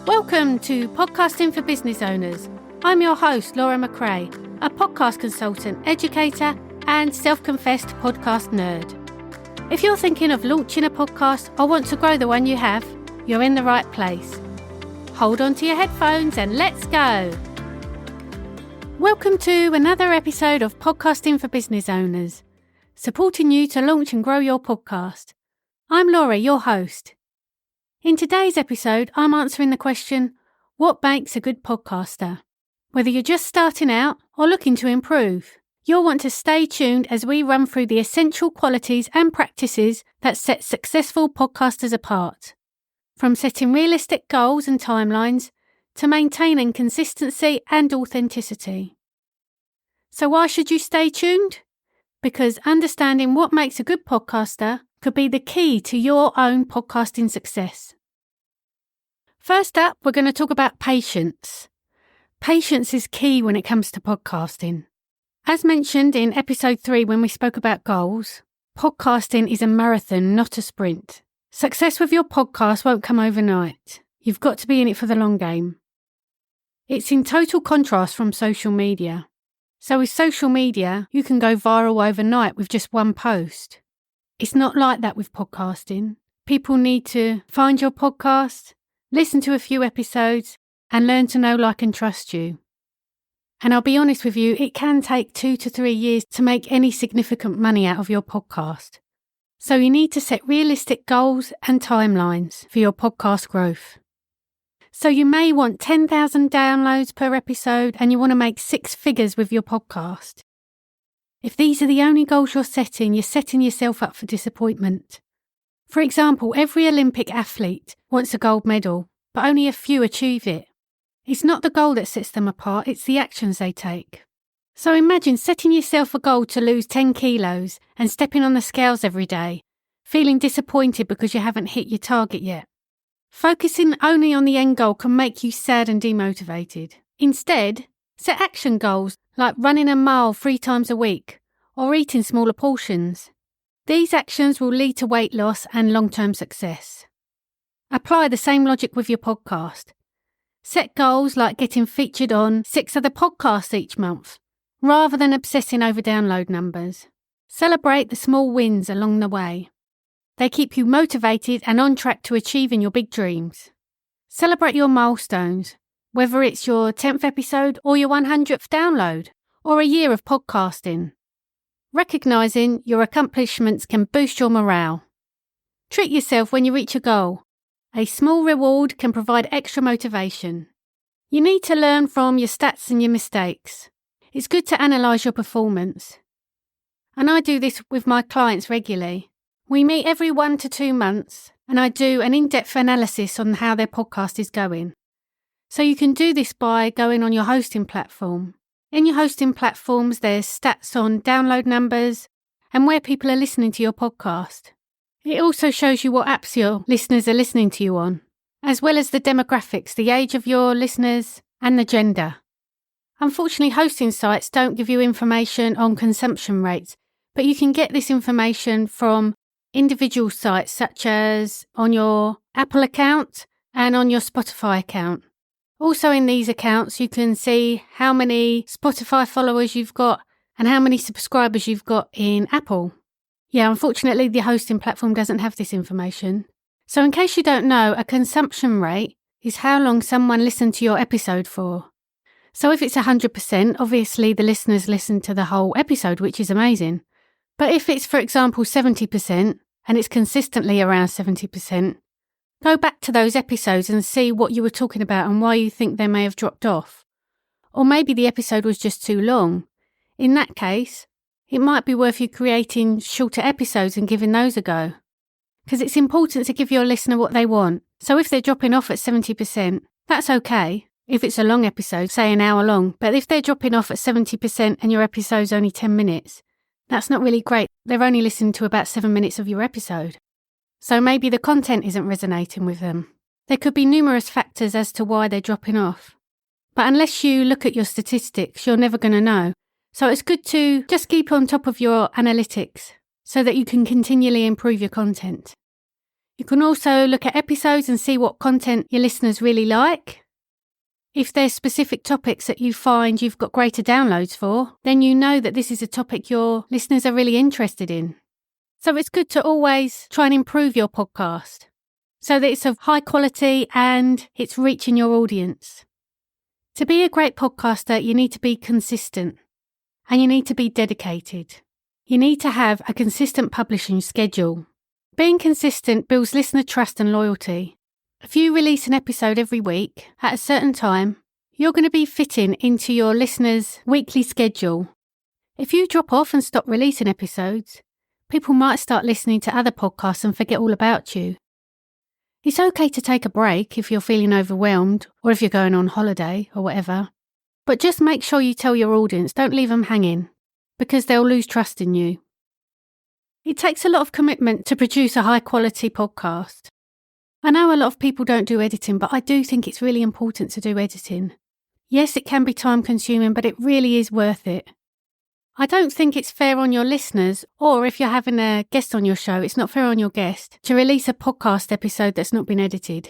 Welcome to Podcasting for Business Owners. I'm your host, Laura McRae, a podcast consultant, educator, and self-confessed podcast nerd. If you're thinking of launching a podcast or want to grow the one you have, you're in the right place. Hold on to your headphones and let's go. Welcome to another episode of Podcasting for Business Owners, supporting you to launch and grow your podcast. I'm Laura, your host. In today's episode, I'm answering the question, what makes a good podcaster? Whether you're just starting out or looking to improve, you'll want to stay tuned as we run through the essential qualities and practices that set successful podcasters apart. From setting realistic goals and timelines to maintaining consistency and authenticity. So why should you stay tuned? Because understanding what makes a good podcaster could be the key to your own podcasting success. First up, we're going to talk about patience. Patience is key when it comes to podcasting. As mentioned in episode 3 when we spoke about goals, podcasting is a marathon, not a sprint. Success with your podcast won't come overnight. You've got to be in it for the long game. It's in total contrast from social media. So with social media, you can go viral overnight with just one post. It's not like that with podcasting. People need to find your podcast, listen to a few episodes, and learn to know, like, and trust you. And I'll be honest with you, it can take 2 to 3 years to make any significant money out of your podcast. So you need to set realistic goals and timelines for your podcast growth. So you may want 10,000 downloads per episode and you want to make 6 figures with your podcast. If these are the only goals you're setting yourself up for disappointment. For example, every Olympic athlete wants a gold medal, but only a few achieve it. It's not the goal that sets them apart, it's the actions they take. So imagine setting yourself a goal to lose 10 kilos and stepping on the scales every day, feeling disappointed because you haven't hit your target yet. Focusing only on the end goal can make you sad and demotivated. Instead, set action goals like running a mile 3 times a week or eating smaller portions. These actions will lead to weight loss and long-term success. Apply the same logic with your podcast. Set goals like getting featured on 6 other podcasts each month, rather than obsessing over download numbers. Celebrate the small wins along the way. They keep you motivated and on track to achieving your big dreams. Celebrate your milestones, whether it's your 10th episode or your 100th download, or a year of podcasting. Recognising your accomplishments can boost your morale. Treat yourself when you reach a goal. A small reward can provide extra motivation. You need to learn from your stats and your mistakes. It's good to analyse your performance. And I do this with my clients regularly. We meet every 1 to 2 months and I do an in-depth analysis on how their podcast is going. So you can do this by going on your hosting platform. In your hosting platforms, there's stats on download numbers and where people are listening to your podcast. It also shows you what apps your listeners are listening to you on, as well as the demographics, the age of your listeners, and the gender. Unfortunately, hosting sites don't give you information on consumption rates, but you can get this information from individual sites such as on your Apple account and on your Spotify account. Also in these accounts, you can see how many Spotify followers you've got and how many subscribers you've got in Apple. Yeah, unfortunately, the hosting platform doesn't have this information. So in case you don't know, a consumption rate is how long someone listened to your episode for. So if it's 100%, obviously the listeners listen to the whole episode, which is amazing. But if it's, for example, 70% and it's consistently around 70%, go back to those episodes and see what you were talking about and why you think they may have dropped off. Or maybe the episode was just too long. In that case, it might be worth you creating shorter episodes and giving those a go. Because it's important to give your listener what they want. So if they're dropping off at 70%, that's okay. If it's a long episode, say an hour long. But if they're dropping off at 70% and your episode's only 10 minutes, that's not really great. They're only listening to about 7 minutes of your episode. So maybe the content isn't resonating with them. There could be numerous factors as to why they're dropping off. But unless you look at your statistics, you're never going to know. So it's good to just keep on top of your analytics so that you can continually improve your content. You can also look at episodes and see what content your listeners really like. If there's specific topics that you find you've got greater downloads for, then you know that this is a topic your listeners are really interested in. So it's good to always try and improve your podcast so that it's of high quality and it's reaching your audience. To be a great podcaster, you need to be consistent and you need to be dedicated. You need to have a consistent publishing schedule. Being consistent builds listener trust and loyalty. If you release an episode every week at a certain time, you're going to be fitting into your listeners' weekly schedule. If you drop off and stop releasing episodes, people might start listening to other podcasts and forget all about you. It's okay to take a break if you're feeling overwhelmed or if you're going on holiday or whatever, but just make sure you tell your audience, don't leave them hanging, because they'll lose trust in you. It takes a lot of commitment to produce a high-quality podcast. I know a lot of people don't do editing, but I do think it's really important to do editing. Yes, it can be time-consuming, but it really is worth it. I don't think it's fair on your listeners, or if you're having a guest on your show, it's not fair on your guest to release a podcast episode that's not been edited.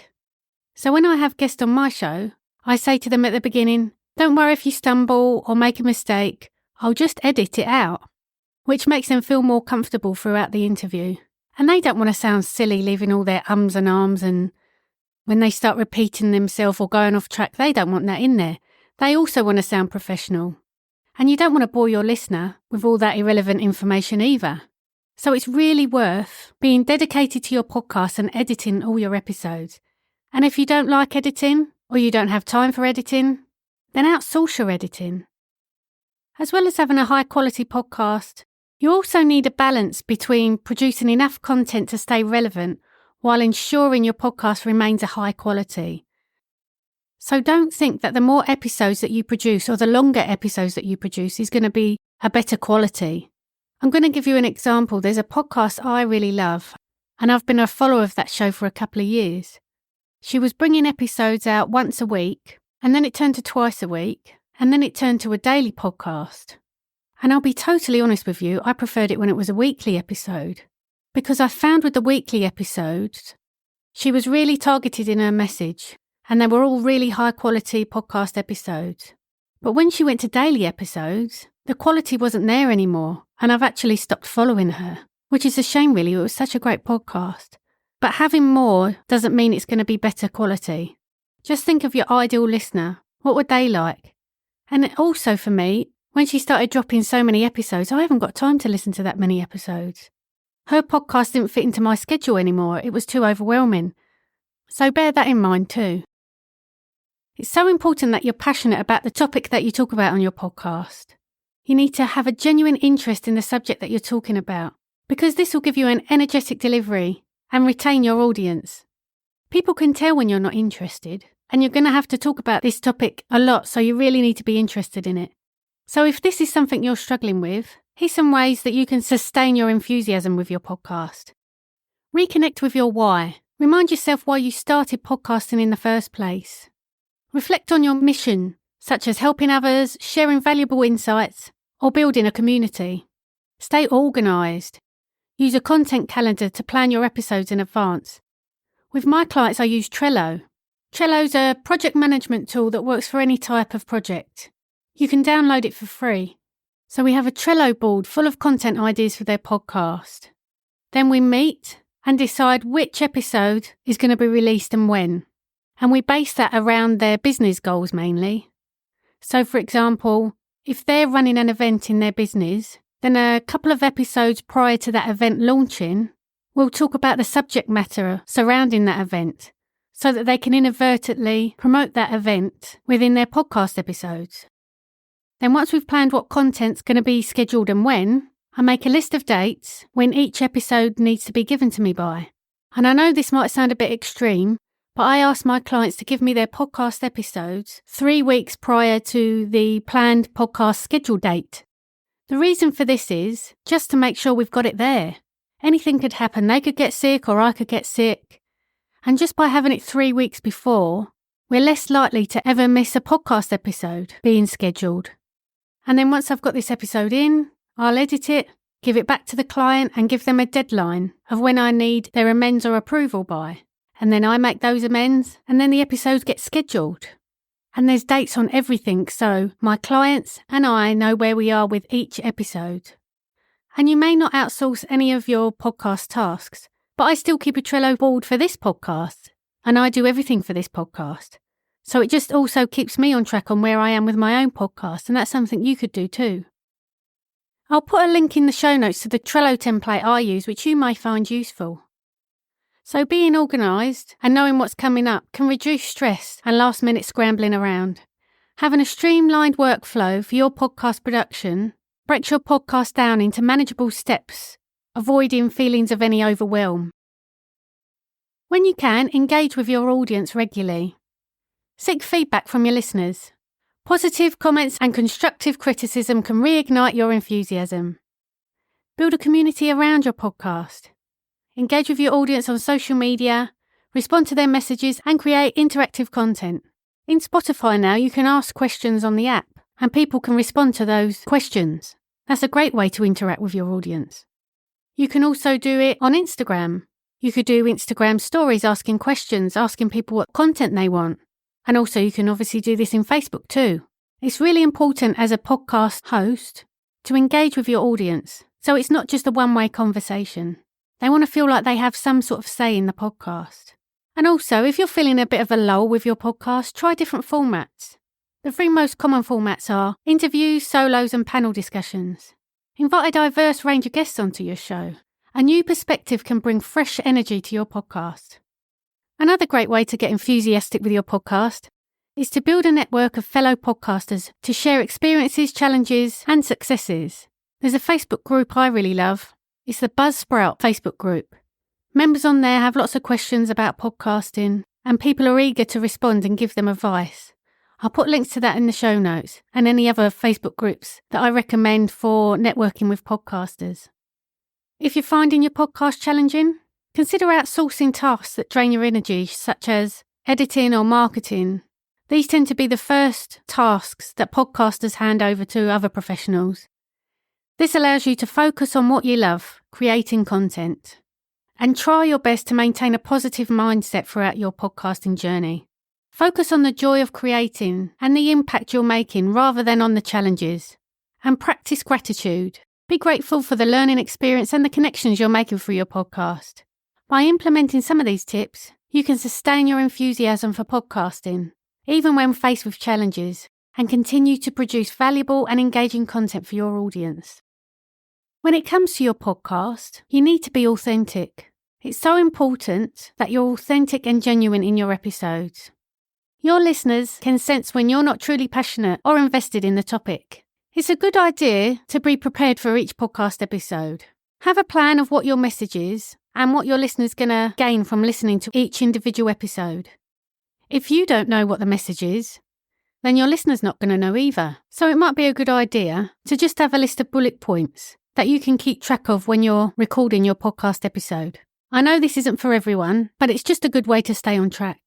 So when I have guests on my show, I say to them at the beginning, don't worry if you stumble or make a mistake, I'll just edit it out, which makes them feel more comfortable throughout the interview. And they don't want to sound silly leaving all their ums and ahs, and when they start repeating themselves or going off track, they don't want that in there. They also want to sound professional. And you don't want to bore your listener with all that irrelevant information either. So it's really worth being dedicated to your podcast and editing all your episodes. And if you don't like editing, or you don't have time for editing, then outsource your editing. As well as having a high-quality podcast, you also need a balance between producing enough content to stay relevant while ensuring your podcast remains a high quality. So don't think that the more episodes that you produce or the longer episodes that you produce is going to be a better quality. I'm going to give you an example. There's a podcast I really love, and I've been a follower of that show for a couple of years. She was bringing episodes out once a week, and then it turned to twice a week, and then it turned to a daily podcast. And I'll be totally honest with you, I preferred it when it was a weekly episode. Because I found with the weekly episodes, she was really targeted in her message, and they were all really high quality podcast episodes. But when she went to daily episodes, the quality wasn't there anymore, and I've actually stopped following her, which is a shame really, it was such a great podcast. But having more doesn't mean it's going to be better quality. Just think of your ideal listener. What would they like? And also for me, when she started dropping so many episodes, I haven't got time to listen to that many episodes. Her podcast didn't fit into my schedule anymore. It was too overwhelming. So bear that in mind too. It's so important that you're passionate about the topic that you talk about on your podcast. You need to have a genuine interest in the subject that you're talking about, because this will give you an energetic delivery and retain your audience. People can tell when you're not interested, and you're going to have to talk about this topic a lot, so you really need to be interested in it. So if this is something you're struggling with, here's some ways that you can sustain your enthusiasm with your podcast. Reconnect with your why. Remind yourself why you started podcasting in the first place. Reflect on your mission, such as helping others, sharing valuable insights, or building a community. Stay organised. Use a content calendar to plan your episodes in advance. With my clients, I use Trello. Trello's a project management tool that works for any type of project. You can download it for free. So we have a Trello board full of content ideas for their podcast. Then we meet and decide which episode is going to be released and when. And we base that around their business goals mainly. So for example, if they're running an event in their business, then a couple of episodes prior to that event launching, we'll talk about the subject matter surrounding that event so that they can inadvertently promote that event within their podcast episodes. Then once we've planned what content's going to be scheduled and when, I make a list of dates when each episode needs to be given to me by. And I know this might sound a bit extreme, but I ask my clients to give me their podcast episodes 3 weeks prior to the planned podcast schedule date. The reason for this is just to make sure we've got it there. Anything could happen. They could get sick or I could get sick. And just by having it 3 weeks before, we're less likely to ever miss a podcast episode being scheduled. And then once I've got this episode in, I'll edit it, give it back to the client and give them a deadline of when I need their amends or approval by. And then I make those amends, and then the episodes get scheduled. And there's dates on everything, so my clients and I know where we are with each episode. And you may not outsource any of your podcast tasks, but I still keep a Trello board for this podcast, and I do everything for this podcast. So it just also keeps me on track on where I am with my own podcast, and that's something you could do too. I'll put a link in the show notes to the Trello template I use, which you may find useful. So being organised and knowing what's coming up can reduce stress and last-minute scrambling around. Having a streamlined workflow for your podcast production breaks your podcast down into manageable steps, avoiding feelings of any overwhelm. When you can, engage with your audience regularly. Seek feedback from your listeners. Positive comments and constructive criticism can reignite your enthusiasm. Build a community around your podcast. Engage with your audience on social media, respond to their messages, and create interactive content. In Spotify now, you can ask questions on the app, and people can respond to those questions. That's a great way to interact with your audience. You can also do it on Instagram. You could do Instagram stories asking questions, asking people what content they want. And also you can obviously do this in Facebook too. It's really important as a podcast host to engage with your audience, so it's not just a one-way conversation. They want to feel like they have some sort of say in the podcast. And also, if you're feeling a bit of a lull with your podcast, try different formats. The 3 most common formats are interviews, solos, and panel discussions. Invite a diverse range of guests onto your show. A new perspective can bring fresh energy to your podcast. Another great way to get enthusiastic with your podcast is to build a network of fellow podcasters to share experiences, challenges, and successes. There's a Facebook group I really love. It's the Buzzsprout Facebook group. Members on there have lots of questions about podcasting, and people are eager to respond and give them advice. I'll put links to that in the show notes and any other Facebook groups that I recommend for networking with podcasters. If you're finding your podcast challenging, consider outsourcing tasks that drain your energy, such as editing or marketing. These tend to be the first tasks that podcasters hand over to other professionals. This allows you to focus on what you love, creating content, and try your best to maintain a positive mindset throughout your podcasting journey. Focus on the joy of creating and the impact you're making rather than on the challenges, and practice gratitude. Be grateful for the learning experience and the connections you're making through your podcast. By implementing some of these tips, you can sustain your enthusiasm for podcasting, even when faced with challenges, and continue to produce valuable and engaging content for your audience. When it comes to your podcast, you need to be authentic. It's so important that you're authentic and genuine in your episodes. Your listeners can sense when you're not truly passionate or invested in the topic. It's a good idea to be prepared for each podcast episode. Have a plan of what your message is and what your listeners are going to gain from listening to each individual episode. If you don't know what the message is, then your listener's not going to know either. So it might be a good idea to just have a list of bullet points that you can keep track of when you're recording your podcast episode. I know this isn't for everyone, but it's just a good way to stay on track.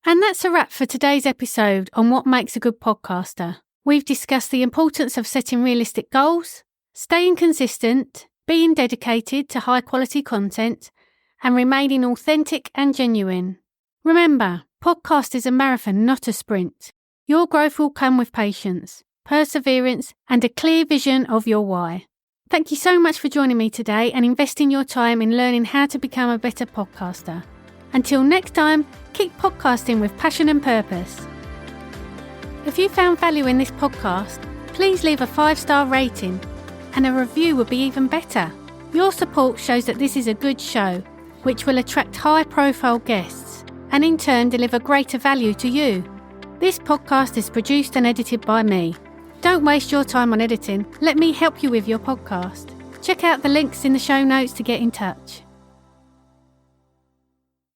And that's a wrap for today's episode on what makes a good podcaster. We've discussed the importance of setting realistic goals, staying consistent, being dedicated to high-quality content, and remaining authentic and genuine. Remember, podcast is a marathon, not a sprint. Your growth will come with patience, perseverance, and a clear vision of your why. Thank you so much for joining me today and investing your time in learning how to become a better podcaster. Until next time, keep podcasting with passion and purpose. If you found value in this podcast, please leave a 5-star rating, and a review would be even better. Your support shows that this is a good show, which will attract high-profile guests and in turn deliver greater value to you. This podcast is produced and edited by me. Don't waste your time on editing. Let me help you with your podcast. Check out the links in the show notes to get in touch.